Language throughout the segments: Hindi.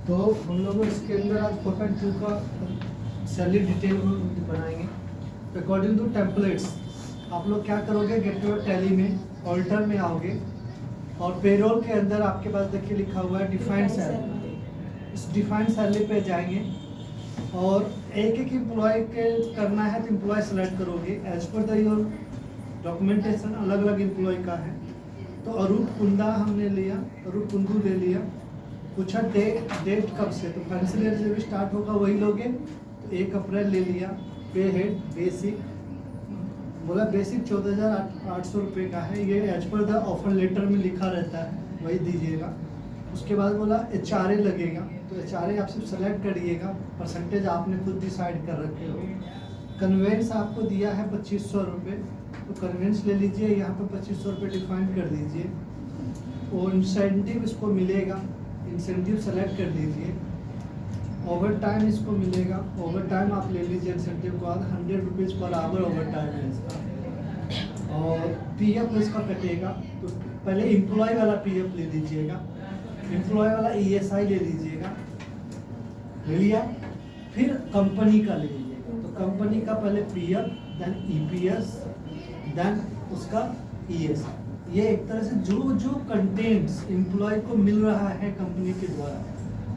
तो हम लोग इसके अंदर आज 4.2 का सैलरी डिटेल बनाएंगे। अकॉर्डिंग टू टेम्पलेट्स आप लोग क्या करोगे, गेट योर टैली में ऑल्टर में आओगे और पेरोल के अंदर आपके पास देखिए लिखा हुआ है डिफाइंड सैलरी। इस डिफाइंड सैलरी पे जाएंगे और एक एक एम्प्लॉय के करना है तो एम्प्लॉय सेलेक्ट करोगे as per the your documentation. अलग अलग एम्प्लॉय का है तो अरूप कुंदा हमने लिया, अरूप कुंदू ले लिया। पूछा डेट कब से, तो फाइनेंशियल ईयर जब स्टार्ट होगा वही लोगे, तो 1 अप्रैल ले लिया। पे हेड बेसिक बोला बेसिक 14,800 रुपये का है, ये as per the offer letter में लिखा रहता है वही दीजिएगा। उसके बाद बोला HRA लगेगा, तो HRA आप सिर्फ सेलेक्ट करिएगा, परसेंटेज आपने खुद डिसाइड कर रखे हो। कन्वेंस आपको दिया है 2500 रुपये, तो कन्वेंस ले लीजिए, यहाँ पे 2500 रुपये डिफाइन कर दीजिए। और इंसेंटिव इसको मिलेगा, इंसेंटिव सेलेक्ट कर दीजिए। ओवर टाइम इसको मिलेगा, ओवर टाइम आप ले लीजिए इंसेंटिव के बाद 100 rupees per hour over time है इसका। और PF इसका कटेगा, तो पहले एम्प्लॉय वाला PF ले लीजिएगा, एम्प्लॉय वाला ESI ले लीजिएगा, ले लिया। फिर कंपनी का ले लीजिएगा, तो कंपनी का पहले PF देन EPS देन उसका ESI। ये एक तरह से जो जो कंटेंट्स एम्प्लॉय को मिल रहा है कंपनी के द्वारा,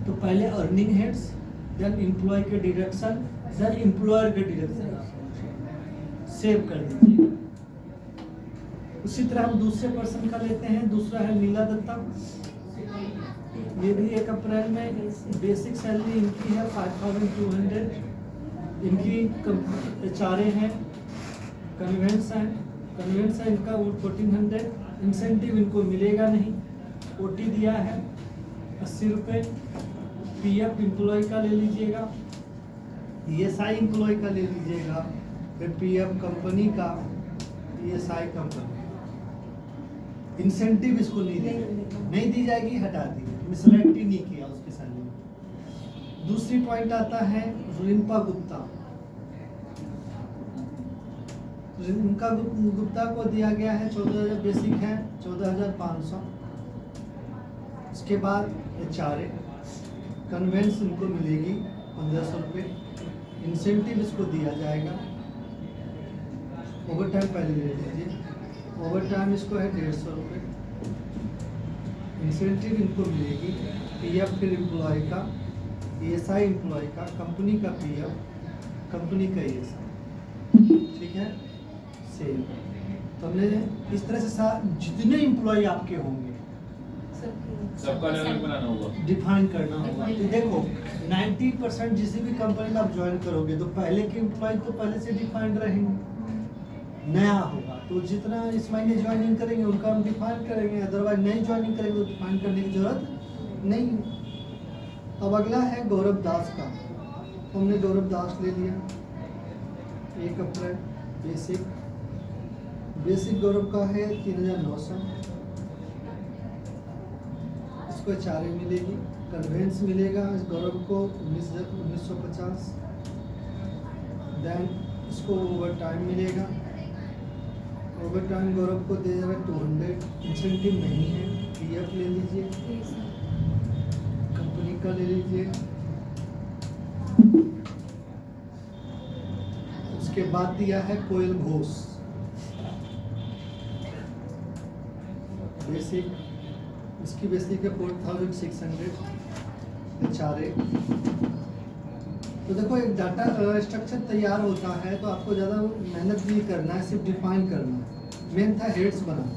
तो पहले अर्निंग हेड्स देन एम्प्लॉय के डिडक्शन देन एम्प्लॉयर के डिडक्शन सेव कर दीजिए। उसी तरह हम दूसरे पर्सन का लेते हैं, दूसरा है नीला दत्ता। ये भी 1 अप्रैल में बेसिक सैलरी इनकी है 5200, इनकी HRA है, कन्वेंस है इनका 1400, इंसेंटिव इनको मिलेगा नहीं। OT दिया है 80 रुपये। PF एम्प्लॉय का ले लीजिएगा, ESI एम्प्लॉय का ले लीजिएगा, फिर PF कंपनी का, ESI कंपनी। इंसेंटिव इसको नहीं दी जाएगी, हटा दी, सेलेक्ट ही नहीं किया उसके सैलरी। दूसरी पॉइंट आता है रिंपा गुप्ता। रिंपा गुप्ता को दिया गया है 14,000 बेसिक है, 14,500। इसके बाद HRA कन्वेंस इनको मिलेगी 1500 रुपये, इंसेंटिव इसको दिया जाएगा। ओवर टाइम पहले ले लीजिए, ओवर टाइम इसको है 150 रुपये, इंसेंटिव इनको मिलेगी। PF फिर एम्प्लॉय का, ESI एम्प्लॉय का, कंपनी का PF, कंपनी का ESI, ठीक है सेम। तो हमने इस तरह से जितने एम्प्लॉय आपके होंगे सबका अलग बनाना होगा, डिफाइन करना होगा। तो देखो 90% जिस भी कंपनी में आप ज्वाइन करोगे तो पहले के एम्प्लॉय तो पहले से डिफाइंड रहेंगे, नया होगा तो जितना इस महीने ज्वाइनिंग करेंगे उनका हम डिफाइन करेंगे, अदरवाइज नहीं ज्वाइनिंग करेंगे तो डिफाइन करने की जरूरत नहीं। अब अगला है गौरव दास का, हमने गौरव दास ले लिया 1 अप्रैल। बेसिक गौरव का है 3,900, इसको HRA मिलेगी, कन्वेंस मिलेगा इस गौरव को 1950, देन इसको ओवर टाइम मिलेगा, ओवर टाइम गौरव को दे जाएगा 200, इंसेंटिव नहीं है। PF ले लीजिए, कंपनी का ले लीजिए। उसके बाद दिया है कोयल घोष बेसिक, इसकी बेसिक है 4,600, HRA। तो देखो एक डाटा स्ट्रक्चर तैयार होता है तो आपको ज़्यादा मेहनत नहीं करना है, सिर्फ डिफाइन करना है। मेन था हेड्स बनाना,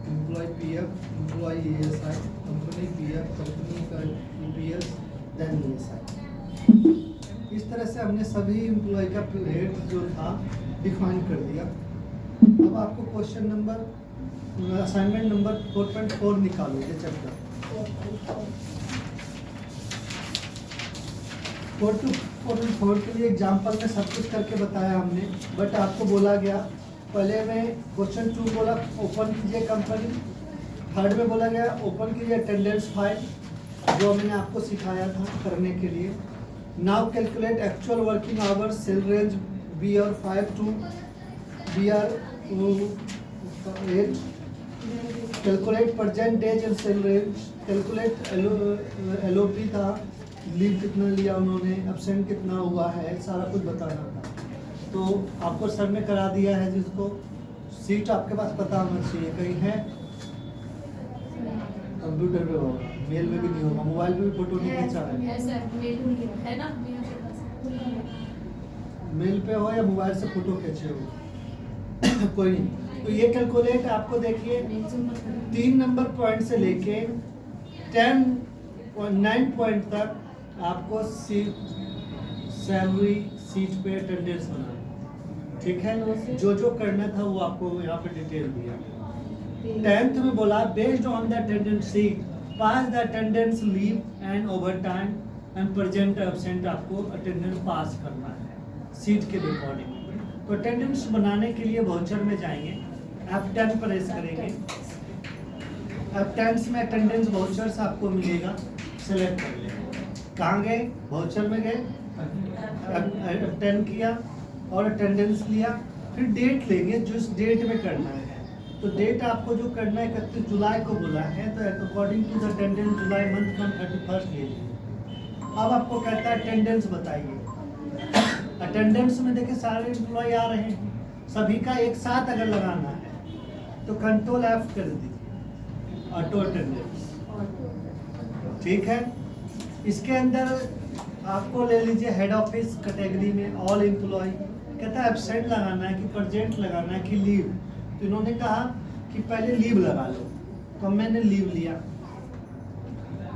employ PF, employ ESI, company PF, company का EPS देन ESI। इस तरह से हमने सभी एम्प्लॉय का हेड जो था डिफाइन कर दिया। अब आपको क्वेश्चन नंबर असाइनमेंट नंबर 4.4 निकालोगे चैप्टर 4.4 के लिए एग्जाम्पल में सब कुछ करके बताया हमने, बट आपको बोला गया पहले में क्वेश्चन 2 बोला ओपन कीजिए कंपनी, थर्ड में बोला गया ओपन कीजिए अटेंडेंस फाइल, जो मैंने आपको सिखाया था करने के लिए। Now calculate actual working hours, cell range BR5 to BR8, calculate present days and salary, calculate LOP था, लीव कितना लिया उन्होंने, एब्सेंट कितना हुआ है, सारा कुछ बताना था। तो आपको सर ने करा दिया है, जिसको सीट आपके पास पता होना चाहिए, कहीं है कंप्यूटर पे होगा, मेल में भी नहीं होगा, मोबाइल पे भी फोटो नहीं खींचा है, है ना मेल पे हो या मोबाइल से फोटो खींचे हो कोई नहीं। तो ये कैलकुलेट आपको देखिए 3 नंबर पॉइंट से लेके 9 पॉइंट तक आपको सीट सैलरी, सीट पे अटेंडेंस बनाना, ठीक है। जो जो करना था वो आपको यहाँ पे डिटेल दिया। 10th में बोला based on the attendance seat pass the attendance leave and over time and present absent, आपको अटेंडेंस पास करना है सीट के अकॉर्डिंग। तो अटेंडेंस बनाने के लिए वाउचर में जाएंगे, F10 प्रेस करेंगे, F10 में अटेंडेंस वाउचर्स आपको मिलेगा, सेलेक्ट कर लेंगे। कहाँ गए, वाउचर में गए, F10 किया और अटेंडेंस लिया, फिर डेट लेंगे जिस डेट में करना है। तो डेट आपको जो करना है 31 जुलाई को बोला है, तो अकॉर्डिंग टू द अटेंडेंस जुलाई मंथ का 31st ले लीजिए। अब आपको कहता है अटेंडेंस बताइए। अटेंडेंस में देखिए सारे एम्प्लॉय आ रहे हैं, सभी का एक साथ अगर लगाना है तो कंट्रोल F कर दीजिए, ऑटो अटेंडेंस, ठीक है। इसके अंदर आपको ले लीजिए हेड ऑफिस कैटेगरी में ऑल एम्प्लॉय, कहता है एब्सेंट लगाना है कि प्रेजेंट लगाना है कि लीव। तो इन्होंने कहा कि पहले लीव लगा लो, तो मैंने लीव लिया।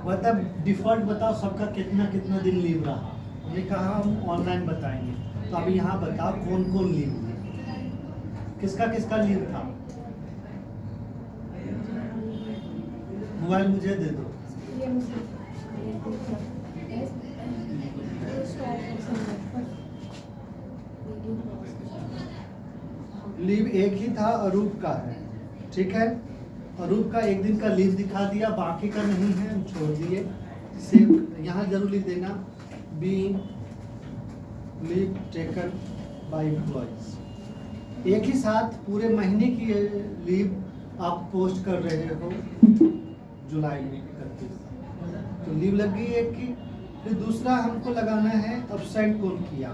मतलब डिफॉल्ट बताओ सबका कितना कितना दिन लीव रहा, हमने कहा हम ऑनलाइन बताएंगे। तो अभी यहाँ बताओ कौन कौन लीव लिया, किसका किसका लीव था। मोबाइल मुझे दे दो। लीव एक ही था, अरूप का है, ठीक है। अरूप का एक दिन का लीव दिखा दिया, बाकी का नहीं है, हम छोड़ दिए। सेव यहाँ जरूर लिख देना, being leave taken by employees. एक ही साथ पूरे महीने की लीव आप पोस्ट कर रहे हो जुलाई में 31, तो लीव लग गई एक की। फिर दूसरा हमको लगाना है एब्सेंट कौन किया,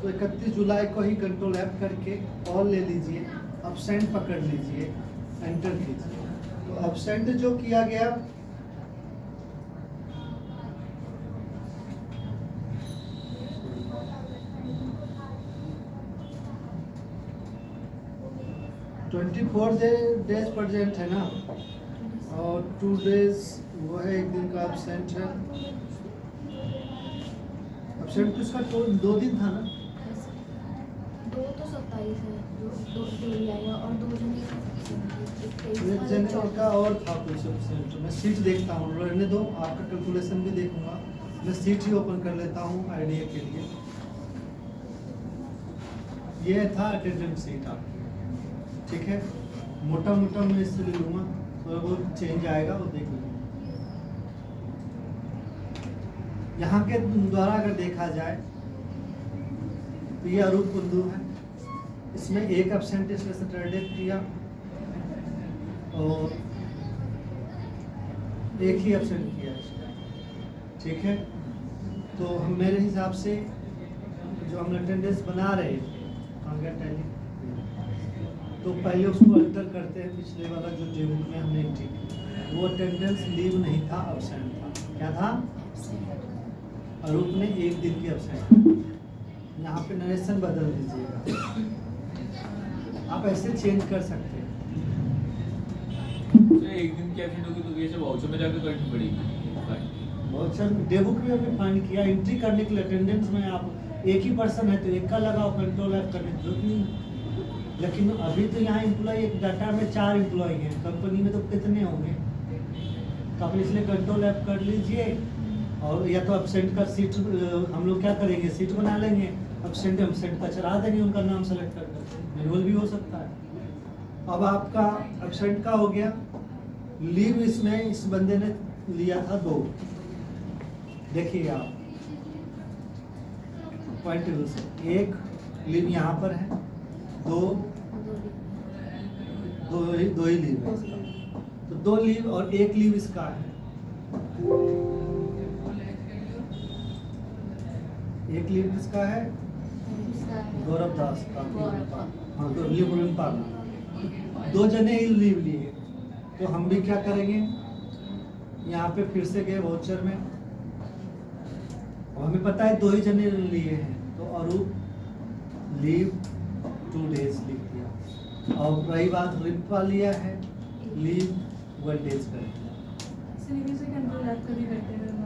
तो 31 जुलाई को ही कंट्रोल F करके ऑल ले लीजिए, एब्सेंट पकड़ लीजिए, एंटर कीजिए। तो एब्सेंट जो किया गया डेज प्रेजेंट है ना, और 2 डेज वो है, एक दिन का एब्सेंट है। एब्सेंट किसका तो 2 दिन था ना, 2 तो 27 है, 2 डेली आया और 2 एक जनवरी का और था कुछ एब्सेंट। मैं सीट देखता हूँ, रहने दो, आपका कैलकुलेशन भी देखूंगा। मैं सीट ही ओपन कर लेता हूँ आइडिया के लिए। ये था अटेंडेंस सीट आपकी, ठीक है। मोटा मोटा मैं इससे ले लूँगा, थोड़ा बहुत चेंज आएगा वो देख लूँगा। यहाँ के द्वारा अगर देखा जाए तो ये अरूप कुंदू है, इसमें एक एब्सेंट इसमें सैटरडे किया और एक ही एब्सेंट किया, ठीक है। तो हम मेरे हिसाब से जो हम अटेंडेंस बना रहे थे टैली, तो पहले उसको अल्टर करते हैं। पिछले वाला जो टेबल में हमने एंट्री की वो अटेंडेंस लीव नहीं था, एब्सेंट था। क्या था, अरूप ने एक दिन की एब्सेंट। यहाँ पे नरेशन बदल दीजिएगा, आप ऐसे चेंज कर सकते हैं। तो एक दिन की एब्सेंट होगी तो ये वाउचर में जाकर करनी पड़ेगी। वाउचर डेबुक में हमने फाइंड किया, एंट्री करने के लिए अटेंडेंस में आप एक ही पर्सन है तो एक का लगाओ, कंट्रोल F करने की जरूरत नहीं। लेकिन अभी तो यहाँ एम्प्लॉय एक डाटा में 4 एम्प्लॉय हैं, कंपनी में तो कितने होंगे, तो आप इसलिए कंट्रोल F कर लीजिए। और या तो एब्सेंट का सीट हम लोग क्या करेंगे, सीट बना लेंगे, एब्सेंट का चला देंगे, उनका नाम सेलेक्ट कर देंगे, मैनुअल भी हो सकता है। अब आपका एब्सेंट का हो गया। लीव इसमें इस बंदे ने लिया था 2, देखिए आप पॉइंट व्यू से, एक लीव यहाँ पर है, 2 ही लीव है इसका, तो 2 लीव और 1 लीव इसका है। 1 लीव किसका है? गौरव दास का। हाँ, तो लीव रिम्पा का। 2 जने ही लीव लिए, तो हम भी क्या करेंगे, यहाँ पे फिर से गए वाउचर में, और हमें पता है 2 ही जने लिए हैं, तो अरूप लीव 2 days लिख दिया। और रही बात रिम्पा लिया है, लीव 1 days कर दिया।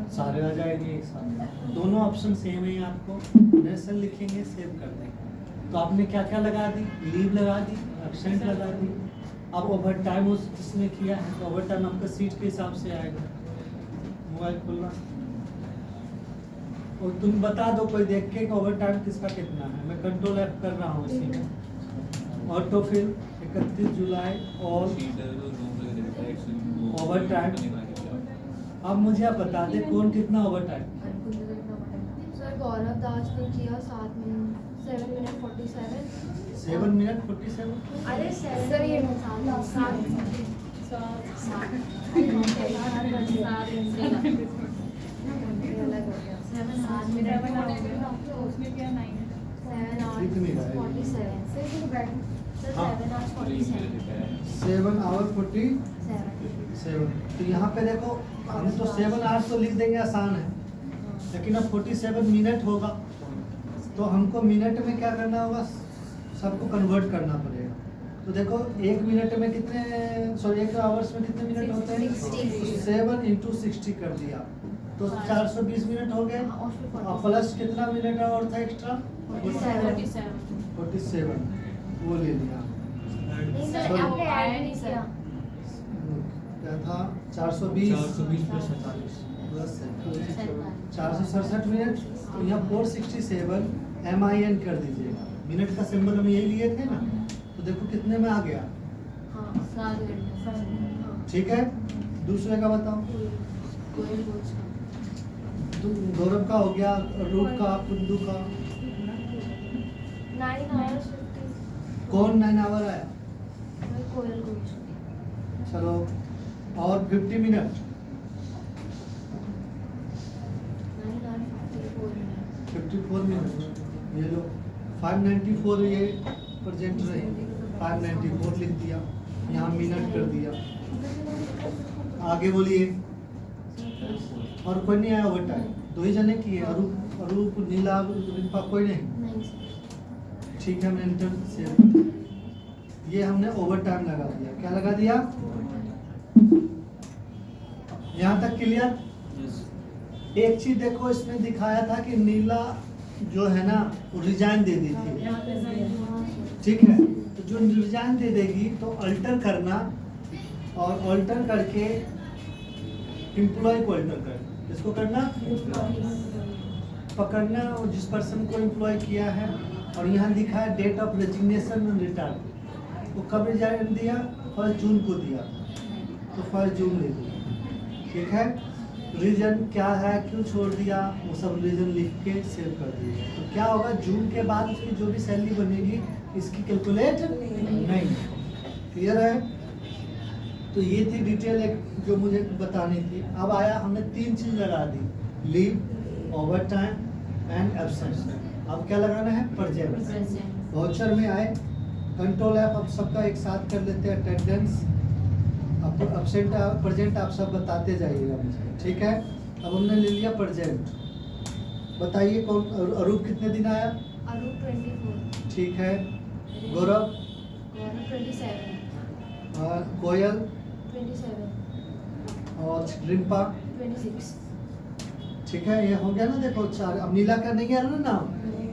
सारे आ जाएंगे एक साथ। दोनों ऑप्शन सेम है, आपको नेशन लिखेंगे, सेव कर देंगे। तो आपने क्या क्या लगा दी? लीव लगा दी, एब्सेंट लगा दी। अब ओवर टाइम उस जिसने किया है, तो ओवर टाइम आपका सीट के हिसाब से आएगा। मोबाइल खोलना और तुम बता दो कोई देख के कि ओवर टाइम किसका कितना है। मैं कंट्रोल F कर रहा हूँ इसी में। ऑटो फिल 31 जुलाई और ओवर टाइम। अब मुझे आप बता दे कौन कितना ओवर टाइम। सर गौरव दास ने किया 7 मिनट 7 मिनट 47। 7 मिनट 47। अरे सर ये 7 आवर 47। तो यहाँ पे देखो, हम तो 7 आवर्स तो लिख देंगे, आसान है, लेकिन अब 47 मिनट होगा, तो हमको मिनट में क्या करना होगा, सबको कन्वर्ट करना पड़ेगा। तो देखो 1 मिनट में कितने, सॉरी 1 आवर्स में कितने मिनट होते हैं? 7 × 60 कर दिया, तो 420 मिनट हो गए। और प्लस कितना मिनट और था एक्स्ट्रा? 47, वो ले लिया। क्या था? 420 प्लस 467 मिनट। तो यहाँ 467 MIN कर दीजिएगा। मिनट का सिंबल हम यही लिए थे ना, तो देखो कितने में आ गया। ठीक है, दूसरे का बताओ। गौरव का हो गया, रूप का, कुंदू का। 9 hours 50। कौन 9 आवर आया? कोयल घोष। चलो, और 50 मिनट। 54 मिनट। ये लो 594, ये प्रेजेंट रहे, 594 लिख दिया, यहाँ मिनट कर दिया। आगे बोलिए। और कोई नहीं आया ओवर टाइम? 2 ही जने किए, अरूप नीला रिम्पा कोई नहीं। ठीक है, मैं एंटर सेव। ये हमने ओवर टाइम लगा दिया। क्या लगा दिया? यहाँ तक क्लियर? एक चीज देखो, इसमें दिखाया था कि नीला जो है ना वो रिजाइन दे दी थी। ठीक है, तो जो रिजाइन दे देगी तो अल्टर करना, और अल्टर करके एम्प्लॉय को अल्टर करना। किसको करना? पकड़ना और जिस पर्सन को एम्प्लॉय किया है। और यहाँ लिखा है date of resignation and retire. वो कब रिजाइन दिया? 1 जून को दिया, तो 1 जून ले दिया। ठीक है, रीजन क्या है, क्यों छोड़ दिया, वो सब रीजन लिख के सेव कर दिए। तो क्या होगा, जून के बाद उसकी जो भी सैलरी बनेगी इसकी कैलकुलेट नहीं। क्लियर है? तो ये थी डिटेल एक जो मुझे बतानी थी। अब आया, हमने 3 चीज लगा दी, leave, overtime and absence. अब क्या लगाना है? प्रेजेंट। वाउचर में आए, कंट्रोल F, अब सबका एक साथ कर लेते हैं। अटेंडेंस, अब एब्सेंट प्रेजेंट आप सब बताते जाइएगा मुझे। ठीक है, अब हमने ले लिया प्रेजेंट। बताइए कौन? अरूप कितने दिन आया? अरूप 24। ठीक है, गौरव? 27। कोयल? 27। और रिम्पा? 26। ठीक है, ये हो गया ना। देखो 4। अब नीला का नहीं आ रहा ना नाम,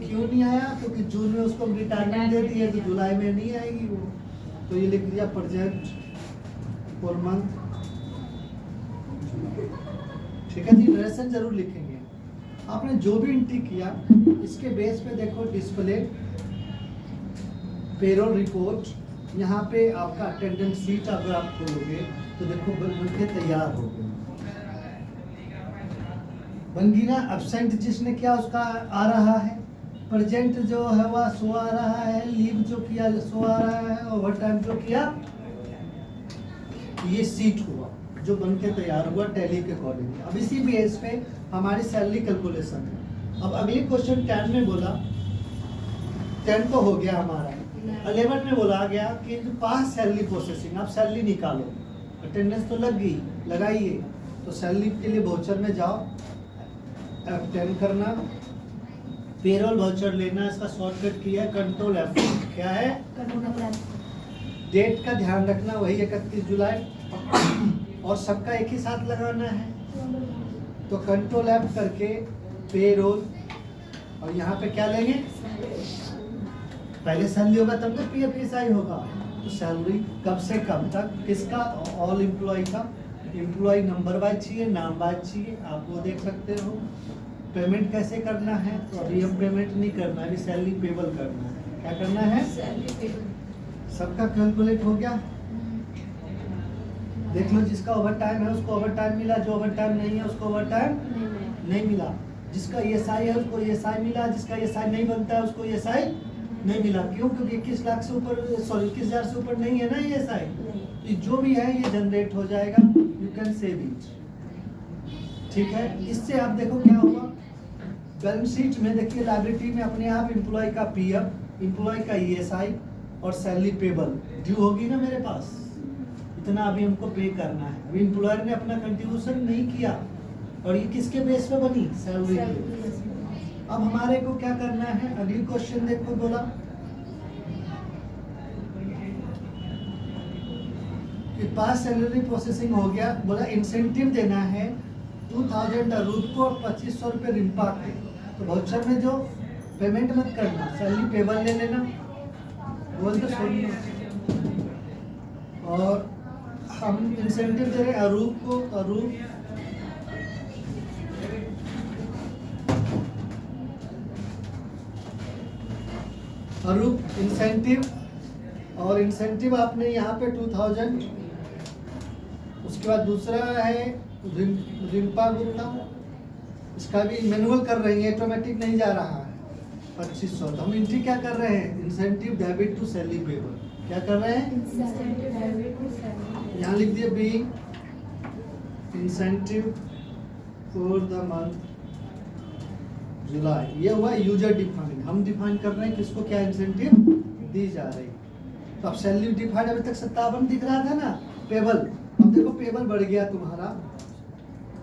क्यों नहीं आया? क्योंकि जून में उसको रिटायरमेंट दे दी है, तो जुलाई में नहीं आएगी वो। तो ये लिख दिया प्रेजेंट फॉर मंथ। ठीक है जी, नरेशन जरूर लिखेंगे। आपने जो भी एंट्री किया इसके बेस पे देखो डिस्प्ले, पेरोल रिपोर्ट। यहाँ पे आपका अटेंडेंस शीट अगर आप खोलोगे तो देखो बन के तैयार हो गए। बन गई ना। एब्सेंट जिसने किया उसका आ रहा है, प्रेजेंट जो है वह शो आ रहा है, लीव जो किया शो आ रहा है, ओवर टाइम जो किया ये सीट हुआ जो बन के तैयार हुआ टैली के अकॉर्डिंग। अब इसी बेस पे हमारी सैलरी कैलकुलेशन है। अब अगली क्वेश्चन 10 में बोला, 10 तो हो गया हमारा, 11 में बोला गया कि पास सैलरी प्रोसेसिंग, आप सैलरी निकालो, अटेंडेंस तो लग गई, लगाइए। तो सैलरी के लिए वाउचर में जाओ, F10 करना, पेरोल वाउचर लेना, इसका शॉर्टकट किया है कंट्रोल F। क्या है? डेट का ध्यान रखना, वही 31 जुलाई, और सबका एक ही साथ लगाना है। तो कंट्रोल F करके पेरोल, और यहाँ पे क्या लेंगे? पहले सैलरी होगा तब तक PFSI होगा। तो सैलरी कब से कब तक, किसका? ऑल एम्प्लॉय का। एम्प्लॉय नंबर वाइज चाहिए, नाम वाइज चाहिए, आप वो देख सकते हो। पेमेंट कैसे करना है? तो अभी हम पेमेंट नहीं करना है, अभी सैलरी पेबल करना है। क्या करना है? सबका कैलकुलेट हो गया। देख लो, जिसका ओवर टाइम है उसको ओवर टाइम मिला, जो ओवर टाइम नहीं है उसको ओवर टाइम नहीं मिला। जिसका ESI है उसको ESI मिला, जिसका ESI नहीं बनता है उसको ESI नहीं मिला। क्यों? क्योंकि 21 लाख से ऊपर, सॉरी 21,000 से ऊपर नहीं है ना ESI। ये जो भी है ये जनरेट हो जाएगा, यू कैन सेव इट। ठीक है, इससे आप देखो क्या हुआ। बैलेंस शीट में देखिए, लायबिलिटी में अपने आप एम्प्लॉय का PF, एम्प्लॉय का ESI और सैलरी पेबल ड्यू होगी ना मेरे पास। इतना अभी हमको पे करना है। अभी एम्प्लॉयर ने अपना कंट्रीब्यूशन नहीं किया, और ये किसके बेस पे बनी? सैलरी पे। अब हमारे को क्या करना है? अगली क्वेश्चन देखो, बोला कि पास सैलरी प्रोसेसिंग हो गया, बोला इंसेंटिव देना है 2000 अरूप को और 2500 रुपये रिम्पा को। तो वाउचर में जो पेमेंट मत करना, सैलरी पेबल ले लेना, बोल तो सुनना। और हम इंसेंटिव दे रहे अरूप को, अरूप इंसेंटिव, और इंसेंटिव आपने यहाँ पे 2000। उसके बाद दूसरा है रिम्पा गुप्ता, इसका भी मैनुअल कर रही है, ऑटोमेटिक नहीं जा रहा है, 2500। तो हम एंट्री क्या कर रहे हैं? Incentive debit to salary payable. क्या कर रहे हैं? यहाँ लिख दिए being incentive for the month July. ये हुआ यूजर डिफाइंड, हम डिफाइन कर रहे हैं किसको क्या इंसेंटिव दी जा रही। तो अब सैलरी डिफाइंड अभी तक 57 दिख रहा था ना, पेबल। अब देखो पेबल बढ़ गया तुम्हारा,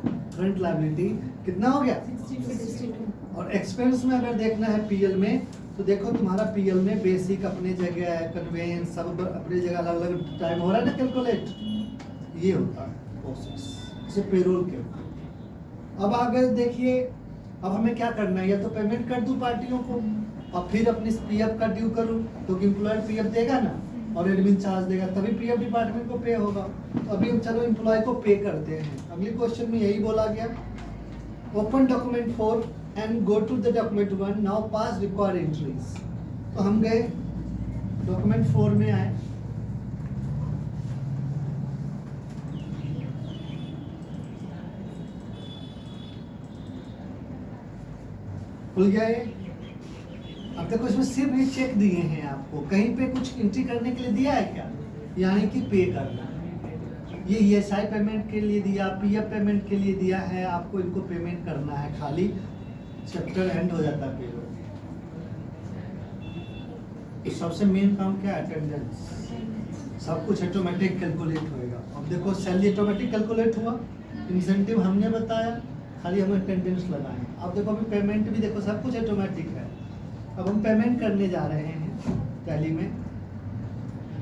करंट लायबिलिटी कितना हो गया? 62। और एक्सपेंस में अगर देखना है PL में, तो देखो तुम्हारा PL में बेसिक अपने जगह है, कन्वेंस सब अपनी जगह, अलग अलग टाइम हो रहा है ना कैलकुलेट। ये होता है प्रोसेस, इसे पेरोल के ऊपर। अब आगे देखिए, अब हमें क्या करना है? या तो पेमेंट कर दूं पार्टियों को, और फिर अपनी PF का ड्यू करूं, क्योंकि एम्प्लॉयर PF देगा ना, और एडमिन चार्ज देगा, तभी PF डिपार्टमेंट को पे होगा। तो अभी हम चलो एम्प्लॉय को पे करते हैं। अगली क्वेश्चन में यही बोला गया, open document 4 and go to the document 1, now pass required entries. तो हम गए डॉक्यूमेंट 4 में आए, खुल गया ये। अब देखो इसमें सिर्फ ये चेक दिए हैं आपको, कहीं पे कुछ एंट्री करने के लिए दिया है क्या? यानी कि पे करना। ये ESI पेमेंट के लिए दिया, PF पेमेंट के लिए दिया है, आपको इनको पेमेंट करना है, खाली चैप्टर एंड हो जाता है पेरोल। तो सबसे मेन काम क्या है? अटेंडेंस। सब कुछ ऑटोमेटिक कैलकुलेट होएगा। अब देखो सैलरी ऑटोमेटिक कैलकुलेट हुआ, इंसेंटिव हमने बताया, खाली हमें अटेंडेंस लगाए। अब देखो अभी पेमेंट भी देखो, सब कुछ ऑटोमेटिक है। अब हम पेमेंट करने जा रहे हैं टैली में,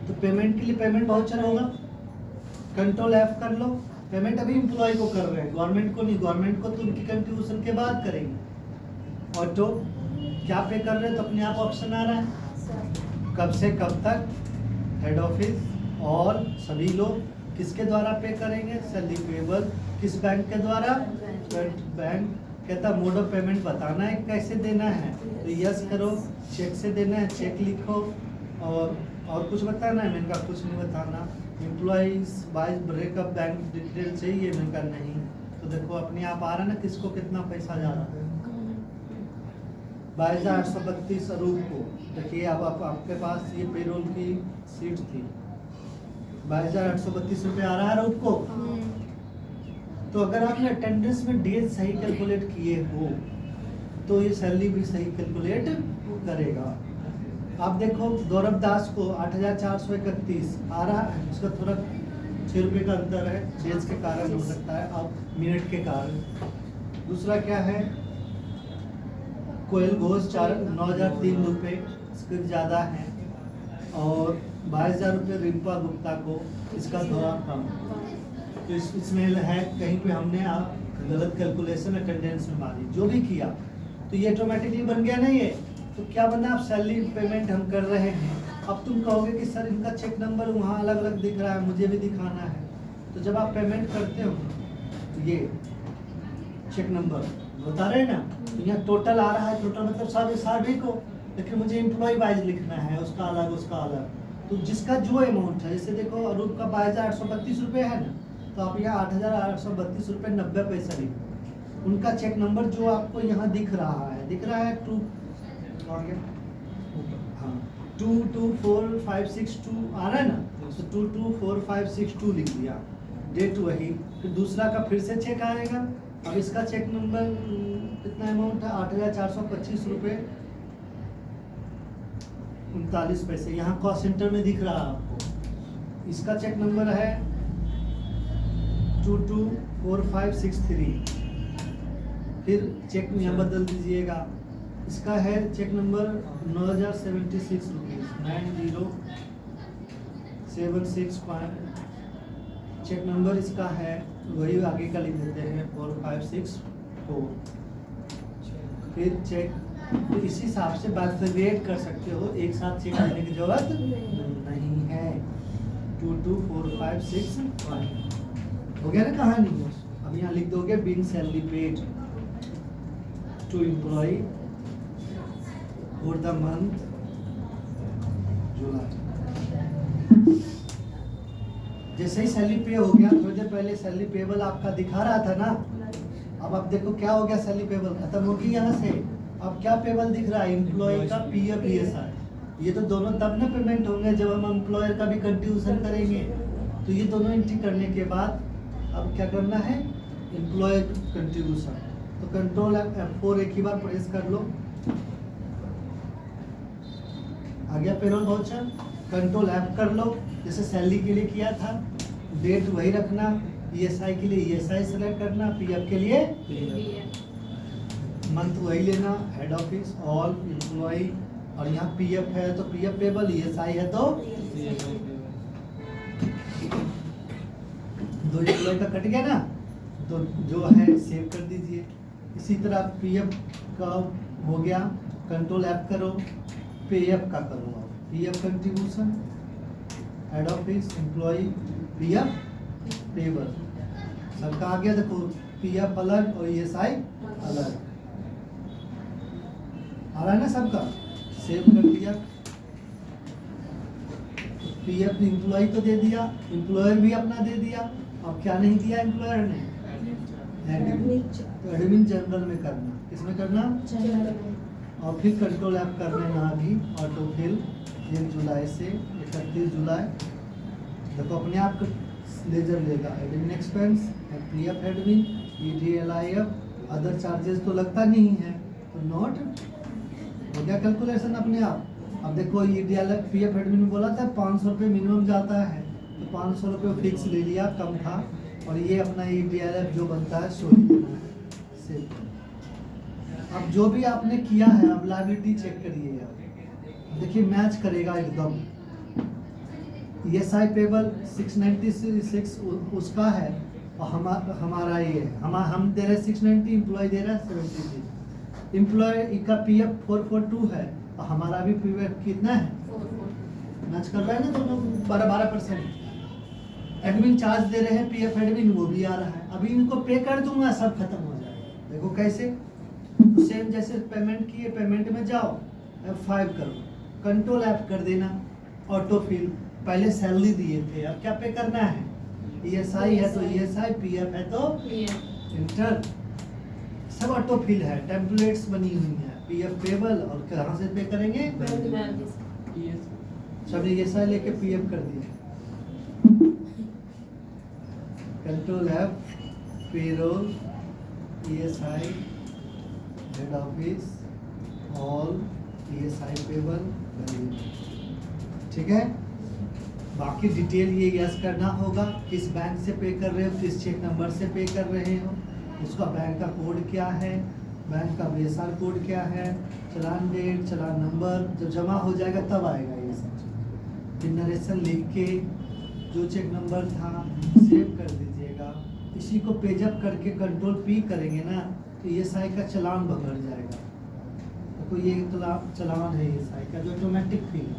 तो पेमेंट के लिए पेमेंट वाउचर होगा, कंट्रोल F कर लो। पेमेंट अभी एम्प्लॉय को कर रहे हैं, गवर्नमेंट को नहीं। गवर्नमेंट को तो उनकी कंट्रीब्यूशन के बाद करेंगे। और तो क्या पे कर रहे हैं? तो अपने आप ऑप्शन आ रहा है, कब से कब तक, हेड ऑफिस और सभी लोग किसके द्वारा पे करेंगे? Salary payable. किस बैंक के द्वारा? बैंक। कहता मोड ऑफ पेमेंट बताना है कैसे देना है, तो यस करो। चेक से देना है, चेक लिखो। और कुछ बताना है? मैंने कहा कुछ नहीं बताना। Employees wise breakup bank detail चाहिए, मैंने कहा नहीं। तो देखो अपने आप आ रहा है ना किसको कितना पैसा जा रहा है। 22,832 अरूप को। देखिए अब आपके पास ये पेरोल की सीट थी, 22,832 रुपये आ रहा है रूप को। तो अगर आपने अटेंडेंस में डेज सही कैलकुलेट किए हो तो ये सैलरी भी सही कैलकुलेट करेगा। आप देखो गौरव दास को 8,431 आ रहा है, उसका थोड़ा 6 रुपये का अंतर है, डेज के कारण हो सकता है, अब मिनट के कारण। दूसरा क्या है, कोयल घोष 9,003 रुपये, इसके ज़्यादा है। और 22,000 रुपये रिम्पा गुप्ता को, इसका थोड़ा कम। तो इसमें है कहीं पे हमने आप गलत कैलकुलेशन अटेंडेंस में मारी, जो भी किया तो ये ऑटोमेटिकली बन गया नहीं है। तो क्या बना, आप सैलरी पेमेंट हम कर रहे हैं, अब तुम कहोगे कि सर इनका चेक नंबर वहाँ अलग अलग दिख रहा है, मुझे भी दिखाना है। तो जब आप पेमेंट करते हो तो ये चेक नंबर बता रहे हैं ना, तो यहाँ टोटल आ रहा है, टोटल मतलब सभी को, लेकिन मुझे एम्प्लॉय वाइज लिखना है, उसका अलग उसका अलग। तो जिसका जो अमाउंट है, जैसे देखो अरूप का 22,832 रुपये है ना, तो आप यहाँ 8,832 रुपये 90 पैसा लिखो। उनका चेक नंबर जो आपको यहाँ दिख रहा है 224562 आ रहा है ना, तो 224562 लिख दिया, डेट वही। फिर दूसरा का फिर से चेक आएगा। अब इसका चेक नंबर कितना अमाउंट है, 8,425 रुपये 39 पैसे, यहाँ कॉस्ट सेंटर में दिख रहा है आपको। इसका चेक नंबर है 224563, फिर चेक यहाँ बदल दीजिएगा। इसका है cheque number 9,076 rupees 9076 cheque number इसका है वही आगे का लिख देते हैं 4564। फिर चेक, तो इसी हिसाब से बाइफरकेट कर सकते हो, एक साथ चेक करने की जरूरत नहीं है। 224561 हो गया ना कहानी। अब यहाँ लिख दोगे being salary paid to employ for the month July. जैसे ही सैलरी पे हो गया, थोड़ी देर पहले सैलरी पेबल आपका दिखा रहा था ना, अब आप देखो क्या हो गया, सैलरी पेबल खत्म होगी यहाँ से। अब क्या पेबल दिख रहा है, एम्प्लॉय का पीएफ ईएसआई। ये तो दोनों तब ना पेमेंट होंगे जब हम एम्प्लॉयर का भी कंट्रीब्यूशन करेंगे। तो ये दोनों एंट्री करने के बाद अब क्या करना है, एम्प्लॉय कंट्रीब्यूशन। तो कंट्रोल F4 एक ही बार प्रेस कर लो, आ गया पेरोल वाउचर। कंट्रोल F कर लो, जैसे सैलरी के लिए किया था, डेट वही रखना, ईएसआई के लिए ईएसआई सेलेक्ट करना, पीएफ के लिए मंथ वही लेना, हेड ऑफिस ऑल एम्प्लॉय, और यहाँ पीएफ है तो पीएफ पेबल, ईएसआई है तो दो एम्प्लॉय का कट गया ना, तो जो है सेव कर दीजिए। इसी तरह पीएफ का हो गया, कंट्रोल F करो, पीएफ का करो, PF contribution, head office employ, PF payable सबका आ गया। देखो पीएफ अलग और ईएसआई अलग आ रहा है ना सबका, सेव कर दिया। पीएफ एम्प्लॉय तो दे दिया, एम्प्लॉयर भी अपना दे दिया। अब क्या नहीं दिया एम्प्लॉयर ने, तो एडमिन जनरल में करना, किसमें करना, और फिर कंट्रोल F करना यहाँ भी, ऑटो फिल 1 जुलाई से 31 जुलाई। देखो अपने आप लेजर लेगा, admin expense, PF admin, EDLIF, other charges तो लगता नहीं है, तो नोट हो गया कैलकुलेशन अपने आप। अब देखो EDLIF पीएफ एडमिन बोला था 500 रुपये मिनिमम जाता है, तो 500 रुपये फिक्स ले लिया, कम था। और ये अपना EDLIF जो बनता है सो ही देना है, सेव। अब जो भी आपने किया है, अब लायबिलिटी चेक करिए, देखिए मैच करेगा एकदम। ESI पेबल 696 उसका है, और हमारा ये हम दे रहे 690, एम्प्लॉय दे रहा है 73। एम्प्लॉय का पीएफ 442 है, और हमारा भी पीएफ कितना है, मैच कर रहा है ना दोनों 12%। एडमिन चार्ज दे रहे हैं पीएफ एडमिन, वो भी आ रहा है। अभी इनको पे कर दूंगा, सब खत्म हो जाएगा। देखो कैसे, सेम जैसे पेमेंट किए, पेमेंट में जाओ, F5 करो, कंट्रोल F कर देना, ऑटो फिल। पहले सैलरी दिए थे, अब क्या पे करना है, ESI है तो ESI, पीएफ है तो इंटर, सब ऑटो फिल है, टेम्पलेट्स बनी हुई है, पीएफ पेबल। और कहाँ से पे करेंगे, सब ESI लेके पीएफ कर दिया। Control F, payroll, ESI, head office, all, ESI payable, ठीक है। बाकी डिटेल ये यस करना होगा, किस बैंक से पे कर रहे हो, किस चेक नंबर से पे कर रहे हो, उसका बैंक का कोड क्या है, बैंक का BSR कोड क्या है, चलान डेट, चलान नंबर, जब जमा हो जाएगा तब आएगा ये सब चीज़। फिर नरेशन लिख के जो चेक नंबर था सेव कर दीजिएगा। इसी को पेजअप करके कंट्रोल P करेंगे ना तो ESI का चलान भर जाएगा। तो ये चलान है ESI का जो ऑटोमेटिक फी है।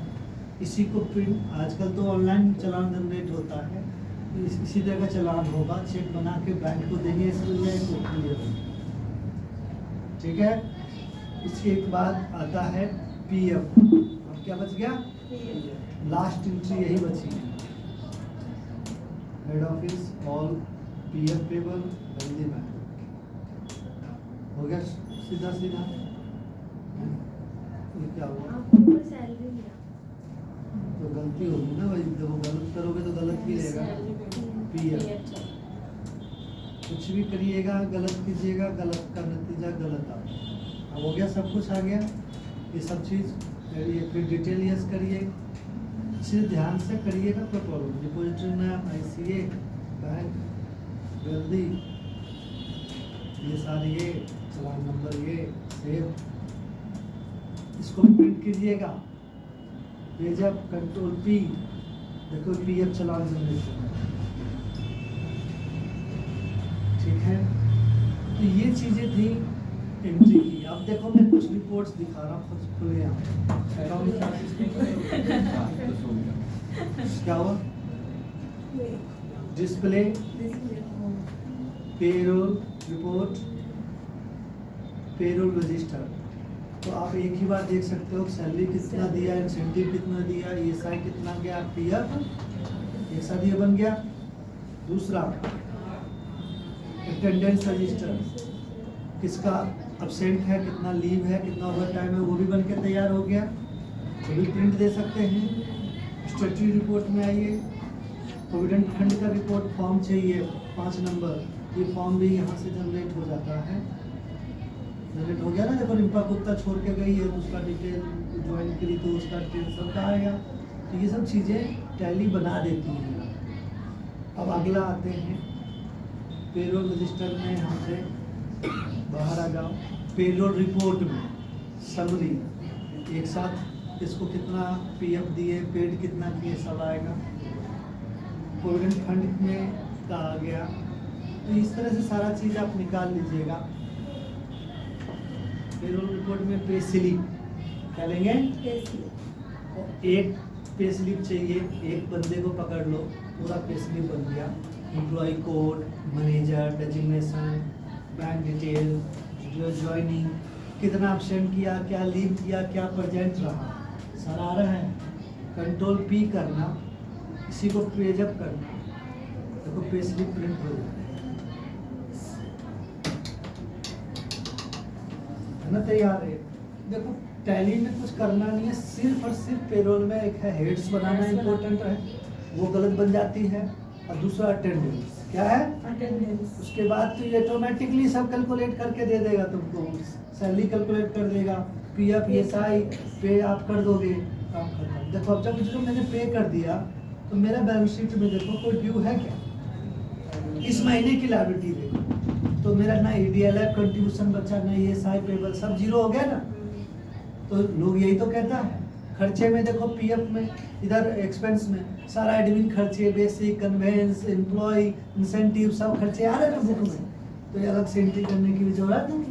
इसी को प्रिंट, आजकल तो ऑनलाइन चलान जनरेट होता है, इसी तरह का चलान होगा, चेक बना के बैंक को देंगे, इसलिए तो क्लियर होगा, ठीक है। इसके बाद आता है PF। अब क्या बच गया, लास्ट एंट्री यही बची है, head office, all, PF payable, healthy bank, हो गया सीधा सीधा। ये क्या हुआ, आपको ऊपर सैलरी मिला। तो गलती होगी ना भाई, देखो गलत करोगे तो गलत भी रहेगा। PF कुछ भी करिएगा गलत कीजिएगा, गलत का नतीजा गलत आता। अब हो गया, सब कुछ आ गया, ये सब चीज़ करिए। फिर डिटेल यस करिए, इसे ध्यान से करिएगा, कोई प्रॉब्लम। डिपॉजिटरी नाम, ICA, बैंक, जल्दी ये सारे, ये चलान नंबर, ये सेव, इसको प्रिंट कीजिएगा, पेजअप, कंट्रोल P, देखो PF चलान जनरेशन, ठीक है। तो ये चीज़ें थी एंट्री की। अब देखो मैं कुछ रिपोर्ट्स दिखा रहा हूँ, खुद खुले क्या हुआ, display, payroll report, payroll register. तो आप एक ही बार देख सकते हो सैलरी कितना दिया, इंसेंटिव कितना दिया, ESI कितना गया, PF एक साथ ये बन गया। दूसरा अटेंडेंस रजिस्टर, किसका अब्सेंट है, कितना लीव है, कितना ओवर टाइम है, वो भी बन के तैयार हो गया, वो भी प्रिंट दे सकते हैं। स्टेटरी रिपोर्ट में आइए, प्रोविडेंट फंड का रिपोर्ट फॉर्म चाहिए 5 नंबर, ये फॉर्म भी यहाँ से जनरेट हो जाता है। जनरेट हो गया ना, देखो रिंपा गुप्ता छोड़ के गई है तो उसका डिटेल, ज्वाइन करी तो उसका डिटेल सबका आएगा। तो ये सब चीज़ें टैली बना देती हैं। अब अगला आते हैं पेरोल रजिस्टर में, यहाँ से बाहर आ जाओ। पेरोल रिपोर्ट में समरी एक साथ, इसको कितना PF दिए, पेड कितना किए, सब आएगा। प्रोविडेंट फंड में का आ गया। तो इस तरह से सारा चीज़ आप निकाल लीजिएगा। पेरोल रिपोर्ट में पे स्लिप क्या लेंगे, एक पे स्लिप चाहिए, एक बंदे को पकड़ लो, पूरा पे स्लिप बन गया। Employ code, manager, designation, bank detail, जो ज्वाइनिंग, कितना एब्सेंट किया, क्या लीव किया, क्या प्रेजेंट रहा, सारा आ रहा है। कंट्रोल P करना, इसी को पेजअप करना, देखो पे स्लिप प्रिंट हो जाए, है ना, तैयार है। देखो टैली में कुछ करना नहीं है, सिर्फ और सिर्फ पेरोल में एक है हेड्स बनाना इम्पोर्टेंट है, वो गलत बन जाती है, और दूसरा अटेंडेंस, क्या है अटेंडेंस। उसके बाद तो ये ऑटोमेटिकली सब कैलकुलेट करके दे देगा तुमको, सैलरी कैलकुलेट कर देगा, PF ESI पे आप कर दोगे, काम खत्म। देखो अब जब जो मैंने पे कर दिया तो मेरा बैलेंस शीट में देखो कोई ड्यू है क्या, इस महीने की लायबिलिटी देखो, तो मेरा ना EDLF कंट्रीब्यूशन बचा, ना ESI पेबल, सब जीरो हो गया ना। तो लोग यही तो कहता है। खर्चे में देखो PF में, इधर एक्सपेंस में सारा एडमिन खर्चे, बेसिक, कन्वेंस, एम्प्लॉय, इंसेंटिव, सब खर्चे आ रहे हैं ना बुक में, तो ये अलग से एंट्री करने की भी जरूरत नहीं।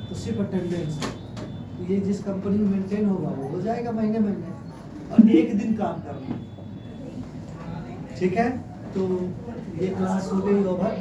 तो सिर्फ अटेंडेंस, तो ये जिस कंपनी में मेंटेन होगा वो हो जाएगा महीने महीने, और एक दिन काम करना, ठीक है। तो ये क्लास हो गई ओवर।